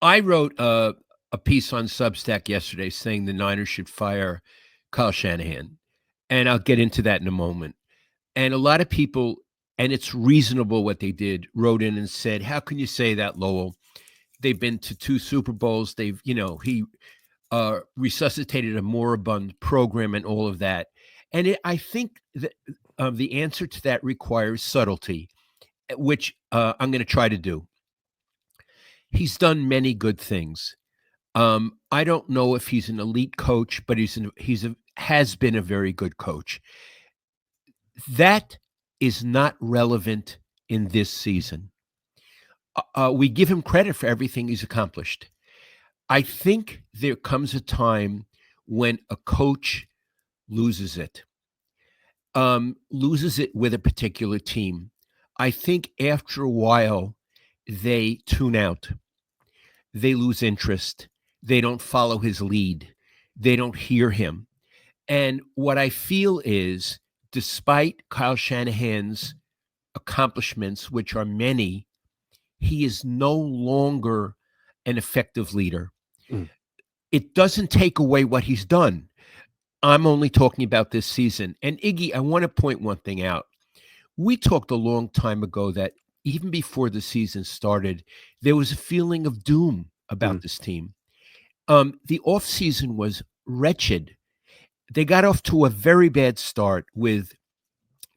I wrote a piece on Substack yesterday saying the Niners should fire Kyle Shanahan, and I'll get into that in a moment. And a lot of people, and it's reasonable what they did, wrote in and said, "How can you say that, Lowell? They've been to two Super Bowls. He resuscitated a moribund program and all of that." And I think that the answer to that requires subtlety, which I'm going to try to do. He's done many good things. I don't know if he's an elite coach, but has been a very good coach. That is not relevant in this season. We give him credit for everything he's accomplished. I think there comes a time when a coach loses it, with a particular team. I think after a while, they tune out. They lose interest. They don't follow his lead. They don't hear him. And what I feel is, despite Kyle Shanahan's accomplishments, which are many, he is no longer an effective leader. Mm. It doesn't take away what he's done. I'm only talking about this season. And Iggy, I want to point one thing out. We talked a long time ago that even before the season started, there was a feeling of doom about this team. The offseason was wretched. They got off to a very bad start with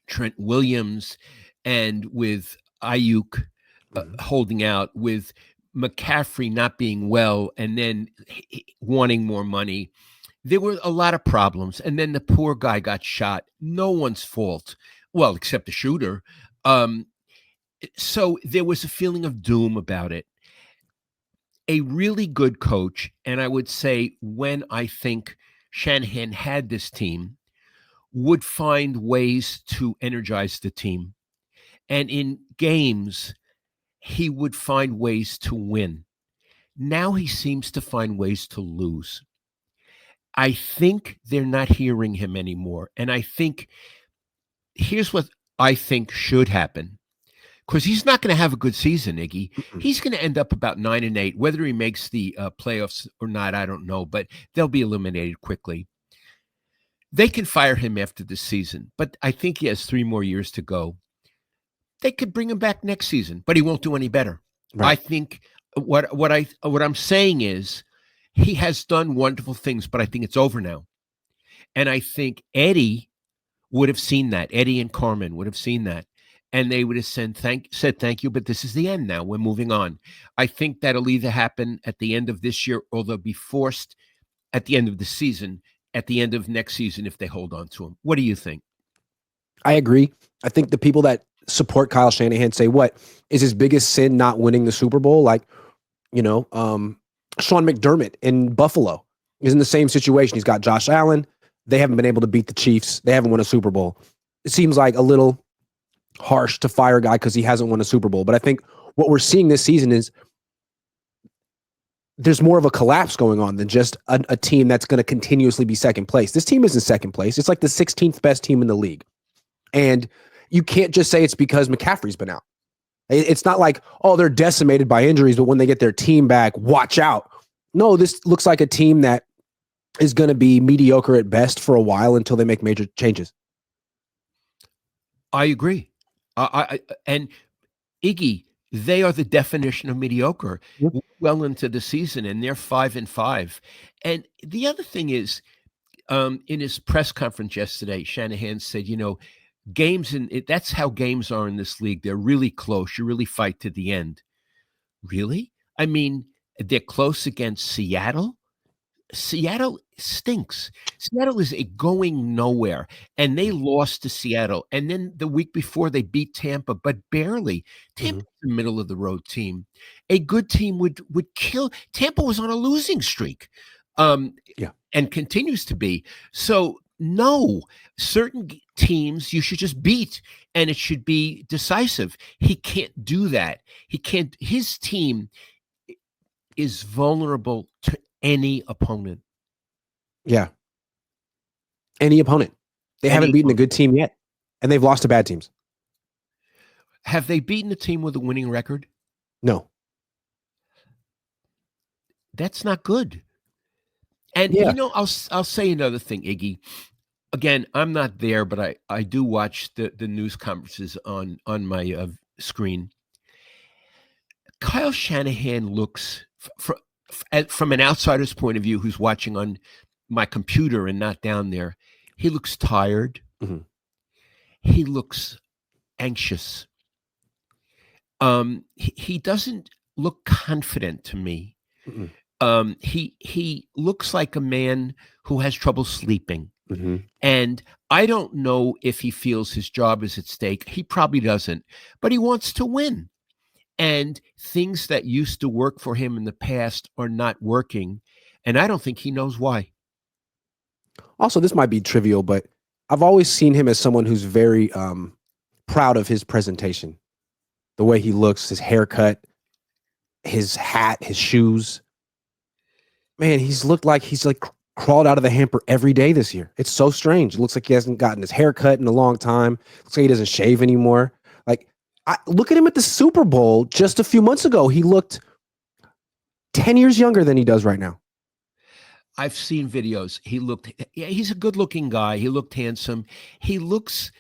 Trent Williams and with Ayuk holding out, with McCaffrey not being well and then wanting more money. There were a lot of problems. And then the poor guy got shot. No one's fault. Well, except the shooter. So there was a feeling of doom about it. A really good coach, and I would say when I think Shanahan had this team, would find ways to energize the team. And in games, he would find ways to win. Now he seems to find ways to lose. I think they're not hearing him anymore. And I think here's what I think should happen. Because he's not going to have a good season, Iggy. He's going to end up about 9-8. Whether he makes the playoffs or not, I don't know. But they'll be eliminated quickly. They can fire him after this season, but I think he has 3 more years to go. They could bring him back next season, but he won't do any better. Right. I think what I'm saying is he has done wonderful things, but I think it's over now. And I think Eddie would have seen that. Eddie and Carmen would have seen that. And they would have said thank you, but this is the end now. We're moving on. I think that'll either happen at the end of this year or they'll be forced at the end of the season, at the end of next season if they hold on to him. What do you think? I agree. I think the people that support Kyle Shanahan say, what is his biggest sin not winning the Super Bowl? Like, Sean McDermott in Buffalo is in the same situation. He's got Josh Allen. They haven't been able to beat the Chiefs. They haven't won a Super Bowl. It seems like a little harsh to fire a guy because he hasn't won a Super Bowl. But I think what we're seeing this season is there's more of a collapse going on than just a team that's going to continuously be second place. This team isn't second place. It's like the 16th best team in the league. And you can't just say it's because McCaffrey's been out. It's not like, oh, they're decimated by injuries, but when they get their team back, watch out. No, this looks like a team that is going to be mediocre at best for a while until they make major changes. I agree. And Iggy, they are the definition of mediocre. Yep. Well into the season, and they're 5-5. And the other thing is, in his press conference yesterday, Shanahan said, games that's how games are in this league. They're really close. You really fight to the end. Really? I mean, they're close against Seattle. Seattle stinks. Seattle is going nowhere, and they lost to Seattle. And then the week before, they beat Tampa, but barely. Tampa's a middle of the road team. A good team would kill. Tampa was on a losing streak, and continues to be. So no, certain teams you should just beat, and it should be decisive. He can't do that. He can't. His team is vulnerable to any opponent. Yeah. Any opponent. They haven't beaten a good team yet, and they've lost to bad teams. Have they beaten a team with a winning record? No. That's not good. And Yeah. I'll say another thing, Iggy. Again, I'm not there, but I do watch the news conferences on my screen. Kyle Shanahan looks from an outsider's point of view, who's watching on my computer and not down there. He looks tired. Mhm. He looks anxious. He doesn't look confident to me. Mhm. He looks like a man who has trouble sleeping. Mhm. And I don't know if he feels his job is at stake. He probably doesn't, but he wants to win. And things that used to work for him in the past are not working. And I don't think he knows why. Also, this might be trivial, but I've always seen him as someone who's very proud of his presentation, the way he looks, his haircut, his hat, his shoes. Man, he's looked like he's like crawled out of the hamper every day this year. It's so strange. It looks like he hasn't gotten his haircut in a long time. Looks like he doesn't shave anymore. Like, look at him at the Super Bowl just a few months ago. He looked 10 years younger than he does right now. I've seen videos. Yeah, he's a good looking guy. He looked handsome. He looks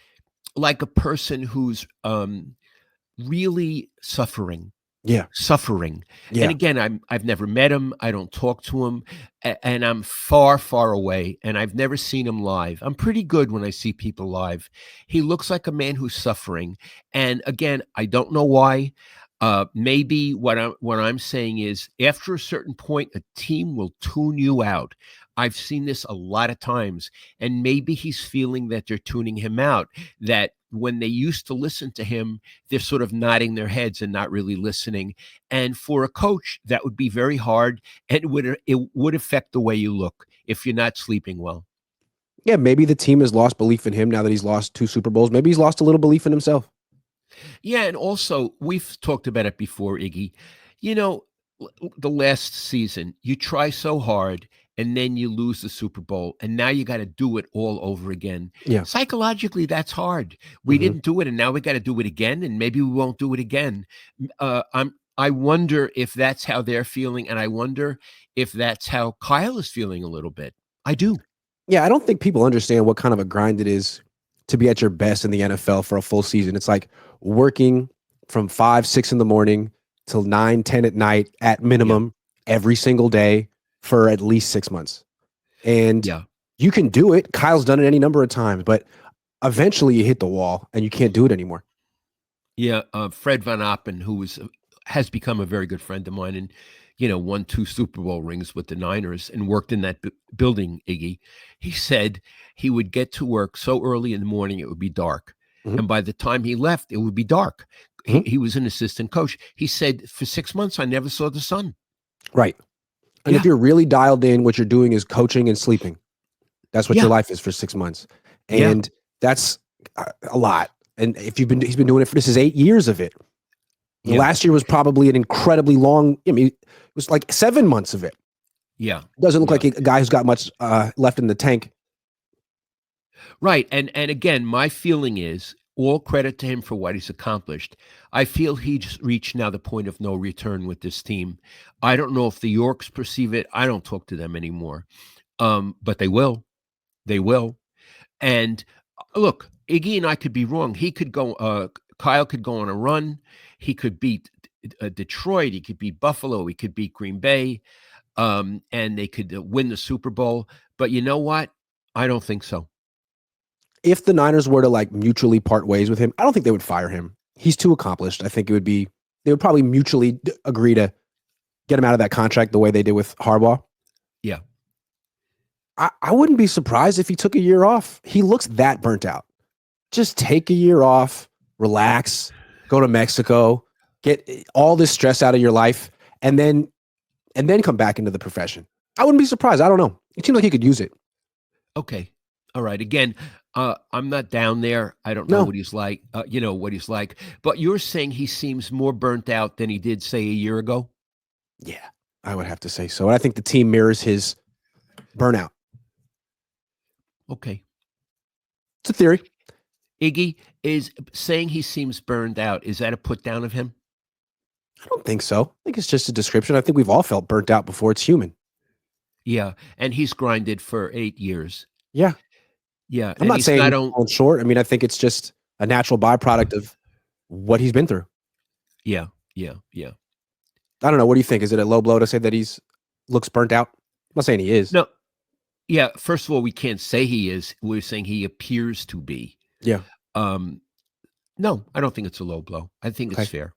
like a person who's really Yeah. suffering. And Yeah. again, I've never met him. I don't talk to him, and I'm far, far away. And I've never seen him live. I'm pretty good when I see people live. He looks like a man who's suffering. And again, I don't know why. Maybe what I'm saying is, after a certain point, a team will tune you out. I've seen this a lot of times, and maybe he's feeling that they're tuning him out. That when they used to listen to him, they're sort of nodding their heads and not really listening. And for a coach, that would be very hard, and it would affect the way you look if you're not sleeping well. Yeah. Maybe the team has lost belief in him now that he's lost 2 Super Bowls. Maybe he's lost a little belief in himself. Yeah, and also we've talked about it before, Iggy. You know, the last season, you try so hard and then you lose the Super Bowl, and now you got to do it all over again. Yeah. Psychologically, that's hard. We Hmm. didn't do it, and now we got to do it again, and maybe we won't do it again. I wonder if that's how they're feeling, and I wonder if that's how Kyle is feeling a little bit. I do. Yeah. I don't think people understand what kind of a grind it is to be at your best in the NFL for a full season. It's like working from 5, 6 in the morning till 9, 10 at night at Yeah, minimum every single day for at least 6 months. And yeah. you can do it. Kyle's done it any number of times, but eventually you hit the wall and you can't do it anymore. Yeah, Fred Van Appen, has become a very good friend of mine, and won 2 Super Bowl rings with the Niners and worked in that building. Iggy, he said he would get to work so early in the morning it would be dark, Mhm. and by the time he left, it would be dark. He Mhm. he was an assistant coach. He said for 6 months I never saw the sun. Right. And if Yeah, you're really dialed in, what you're doing is coaching and sleeping. That's what your yeah, life is for 6 months. yeah, And that's a lot. And he's been doing it this is 8 years of it. yeah, Last year was probably an incredibly long, I mean, it was like 7 months of it. yeah, Doesn't look yeah. like a guy who's got much left in the tank. Right. And again, my feeling is all credit to him for what he's accomplished. I feel he's reached now the point of no return with this team. I don't know if the Yorks perceive it. I don't talk to them anymore. But they will. They will. And look, Iggy and I could be wrong. Kyle could go on a run. He could beat Detroit. He could beat Buffalo. He could beat Green Bay. And they could win the Super Bowl. But you know what? I don't think so. If the Niners were to like mutually part ways with him, I don't think they would fire him. He's too accomplished. I think they would probably mutually agree to get him out of that contract the way they did with Harbaugh. Yeah. I wouldn't be surprised if he took a year off. He looks that burnt out. Just take a year off, relax, go to Mexico, get all this stress out of your life, and then come back into the profession. I wouldn't be surprised. I don't know. It seems like he could use it. Okay. All right. Again, I'm not down there. I don't know No. what he's like. What he's like. But you're saying he seems more burnt out than he did, say, a year ago? Yeah, I would have to say so. And I think the team mirrors his burnout. Okay. It's a theory. Iggy is saying he seems burned out. Is that a put down of him? I don't think so. I think it's just a description. I think we've all felt burnt out before. It's human. Yeah, and he's grinded for 8 years. Yeah. Yeah, I'm and not he's saying not he's on. falling short. I mean, I think it's just a natural byproduct of what he's been through. Yeah, yeah, yeah. I don't know. What do you think? Is it a low blow to say that he's looks burnt out? I'm not saying he is. No, yeah, first of all, we can't say he is. We're saying he appears to be. Yeah. Um, no, I don't think it's a low blow. I think it's Okay. fair.